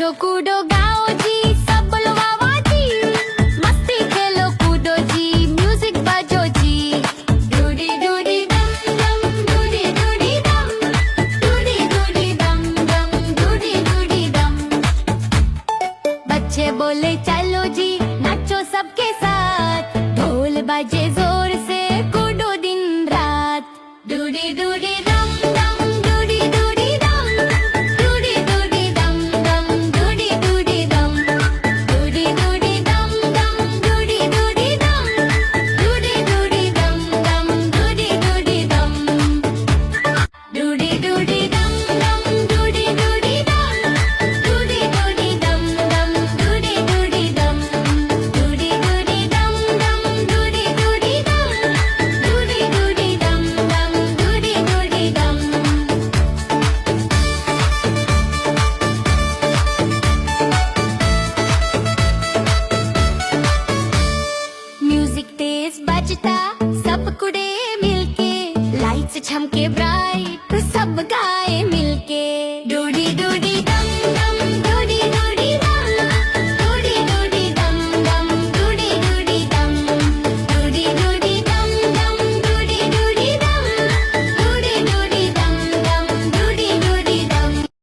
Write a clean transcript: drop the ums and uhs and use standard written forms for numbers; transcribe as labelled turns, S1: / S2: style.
S1: नाचो कूदो गाओ जी, सब बोलो वाह वाह जी, मस्ती खेलो कूदो जी, म्यूजिक बजो जी। डूडी डूडी दम दम, डूडी डूडी दम, डूडी डूडी दम दम, डूडी डूडी दम। बच्चे बोले चलो जी, नाचो सबके साथ, ढोल बजे जोर से, कूदो दिन रात। डूडी डूडी दम दम, डूडी डूडी दम, डूडी डूडी दम दम, डूडी डूडी दम, डूडी डूडी दम दम, डूडी डूडी दम, डूडी डूडी दम दम, डूडी डूडी दम, डूडी डूडी दम दम, डूडी डूडी दम, डूडी डूडी दम दम, डूडी डूडी दम, डूडी डूडी दम दम, डूडी डूडी दम, डूडी डूडी दम दम, डूडी डूडी दम। म्यूजिक तेज बजता, सब कुड़े मिलके, लाइट्स छमके ब्राइट, सब गाए मिलके।